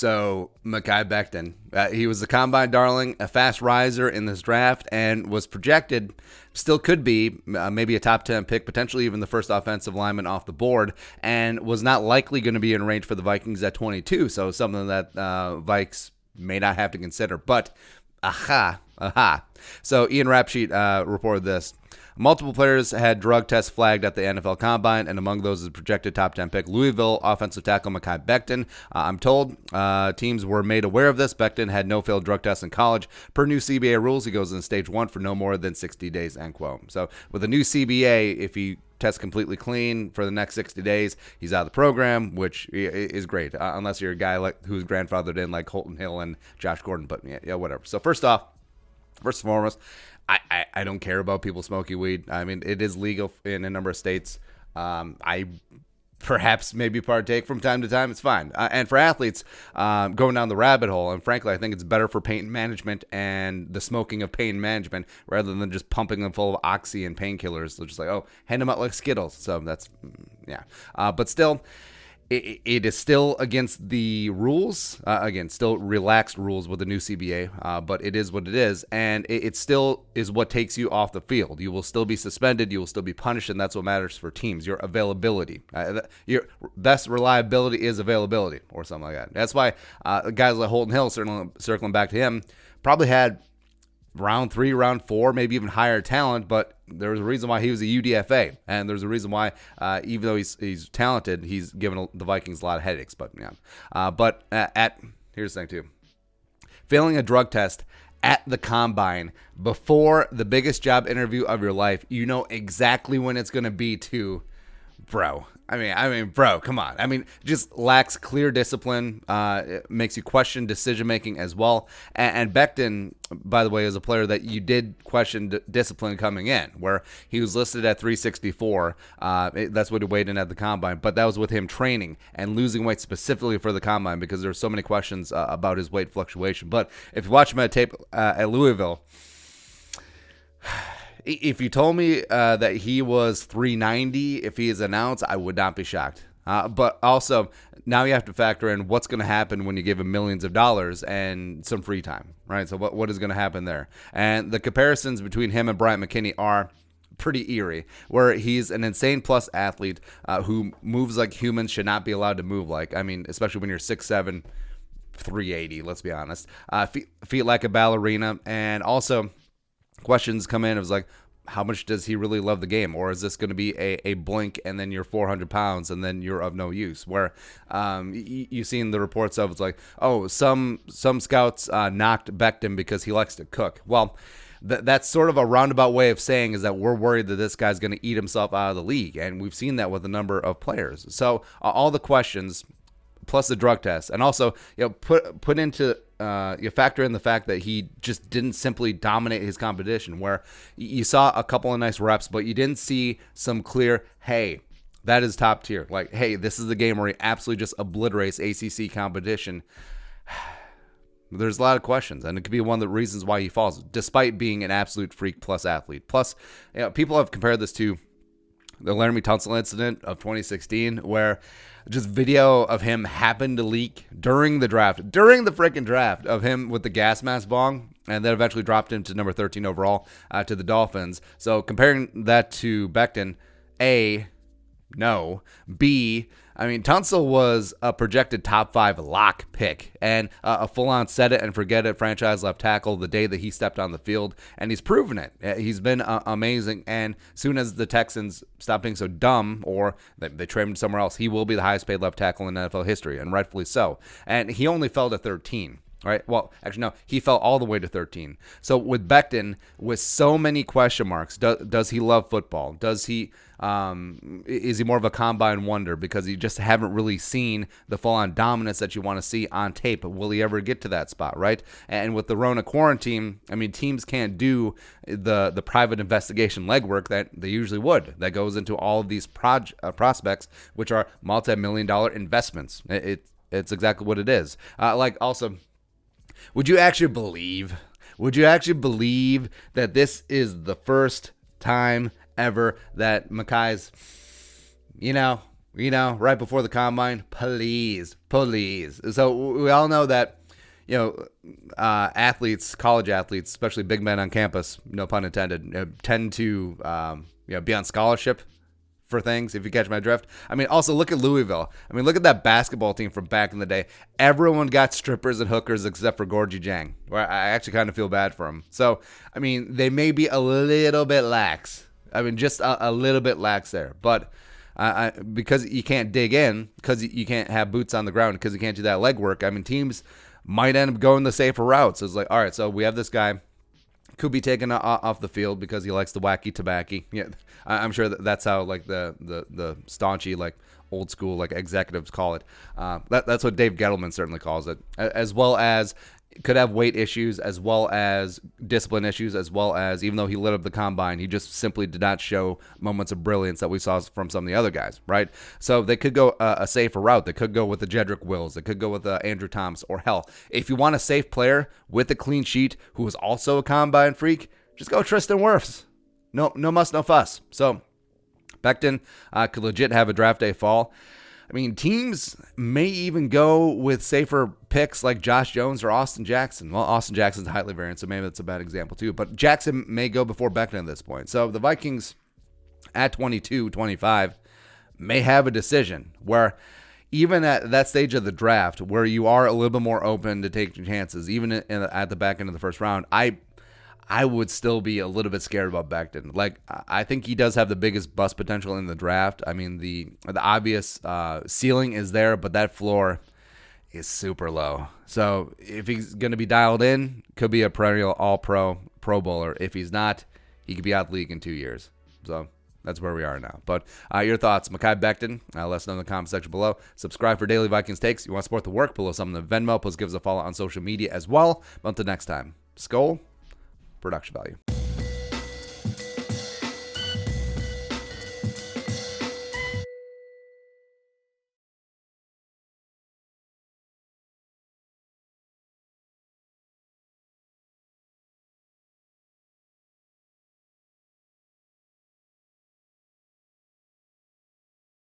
So, Mekhi Becton, he was the combine darling, a fast riser in this draft, and was projected, still could be, maybe a top 10 pick, potentially even the first offensive lineman off the board, and was not likely going to be in range for the Vikings at 22. So, something that Vikes may not have to consider. But, aha. So, Ian Rapsheet reported this. Multiple players had drug tests flagged at the NFL Combine, and among those is projected top 10 pick Louisville offensive tackle Mekhi Becton. I'm told teams were made aware of this. Becton had no failed drug tests in college. Per new CBA rules, he goes in stage 1 for no more than 60 days, end quote. So with the new CBA, if he tests completely clean for the next 60 days, he's out of the program, which is great, unless you're a guy like who's grandfathered in like Holton Hill and Josh Gordon, but yeah, whatever. So first and foremost, I don't care about people smoking weed. I mean, it is legal in a number of states. I perhaps maybe partake from time to time. It's fine. And for athletes, going down the rabbit hole, and frankly, I think it's better for pain management and the smoking of pain management rather than just pumping them full of oxy and painkillers. They're just like, oh, hand them out like Skittles. So that's, yeah. But still, it is still against the rules. Again, still relaxed rules with the new CBA, but it is what it is. And it still is what takes you off the field. You will still be suspended. You will still be punished, and that's what matters for teams, your availability. Your best reliability is availability or something like that. That's why guys like Holton Hill, circling back to him, probably had round 3, round 4, maybe even higher talent, but there's a reason why he was a UDFA, and there's a reason why, even though he's talented, he's given the Vikings a lot of headaches. But yeah, here's the thing too: failing a drug test at the combine before the biggest job interview of your life, you know exactly when it's going to be too, bro. I mean, bro, come on. I mean, just lacks clear discipline. It makes you question decision-making as well. And Becton, by the way, is a player that you did question discipline coming in, where he was listed at 364. That's what he weighed in at the Combine. But that was with him training and losing weight specifically for the Combine because there were so many questions about his weight fluctuation. But if you watch him at tape at Louisville, if you told me that he was 390 if he is announced, I would not be shocked. But also, now you have to factor in what's going to happen when you give him millions of dollars and some free time, right? So what is going to happen there? And the comparisons between him and Bryant McKinnie are pretty eerie, where he's an insane plus athlete who moves like humans should not be allowed to move like. I mean, especially when you're 6'7", 380, let's be honest. Feet like a ballerina, and also questions come in. It was like, how much does he really love the game? Or is this going to be a blink and then you're 400 pounds and then you're of no use? Where you've seen the reports of, it's like, oh, some scouts knocked Becton because he likes to cook. Well, that's sort of a roundabout way of saying is that we're worried that this guy's going to eat himself out of the league. And we've seen that with a number of players. So all the questions plus the drug test, and also put into you factor in the fact that he just didn't simply dominate his competition, where you saw a couple of nice reps, but you didn't see some clear, hey, that is top tier. Like, hey, this is the game where he absolutely just obliterates ACC competition. There's a lot of questions, and it could be one of the reasons why he falls, despite being an absolute freak plus athlete. Plus, people have compared this to the Laramie Tunsil incident of 2016, where just video of him happened to leak during the freaking draft of him with the gas mask bong, and then eventually dropped him to number 13 overall to the Dolphins. So comparing that to Becton, A, no. B, I mean, Tunsil was a projected top 5 lock pick and a full-on set it and forget it franchise left tackle the day that he stepped on the field, and he's proven it. He's been amazing, and soon as the Texans stop being so dumb or they trade him somewhere else, he will be the highest paid left tackle in NFL history, and rightfully so. And he only fell to 13. Right. Well, actually, no, he fell all the way to 13. So with Becton, with so many question marks, does he love football? Does he is he more of a combine wonder because you just haven't really seen the full-on dominance that you want to see on tape? Will he ever get to that spot? Right. And with the Rona quarantine, I mean, teams can't do the private investigation legwork that they usually would. That goes into all of these prospects, which are multi-million-dollar investments. It's exactly what it is. Also, Would you actually believe that this is the first time ever that Mekhi's, right before the combine. Please. So we all know that, athletes, college athletes, especially big men on campus, no pun intended, tend to, be on scholarship for things, if you catch my drift. I mean, also look at Louisville. I mean, look at that basketball team from back in the day. Everyone got strippers and hookers except for Gorgie Jang, where I actually kind of feel bad for him. So, I mean, they may be a little bit lax. I mean, just a little bit lax there. But because you can't dig in, because you can't have boots on the ground, because you can't do that legwork, I mean, teams might end up going the safer route. So it's like, all right, so we have this guy. Could be taken off the field because he likes the wacky tobacco. Yeah, I'm sure that's how like the staunchy, like old school, like executives call it. That's what Dave Gettleman certainly calls it, as well as could have weight issues, as well as discipline issues, as well as, even though he lit up the combine, he just simply did not show moments of brilliance that we saw from some of the other guys, right? So they could go a safer route. They could go with the Jedrick Wills. They could go with Andrew Thomas, or hell, if you want a safe player with a clean sheet who is also a combine freak, just go Tristan Wirfs. No muss, no fuss. So Becton could legit have a draft day fall. I mean, teams may even go with safer picks like Josh Jones or Austin Jackson. Well, Austin Jackson's highly variant, so maybe that's a bad example too. But Jackson may go before Becton at this point. So the Vikings at 22, 25 may have a decision where even at that stage of the draft where you are a little bit more open to taking chances, even at the back end of the first round, I would still be a little bit scared about Becton. Like, I think he does have the biggest bust potential in the draft. I mean, the obvious ceiling is there, but that floor is super low. So if he's going to be dialed in, could be a perennial all-pro, Pro Bowler. If he's not, he could be out of the league in 2 years. So that's where we are now. But your thoughts, Mekhi Becton, let us know in the comment section below. Subscribe for daily Vikings takes. You want to support the work, below some of the Venmo. Plus give us a follow on social media as well. But until next time, Skol. Production value.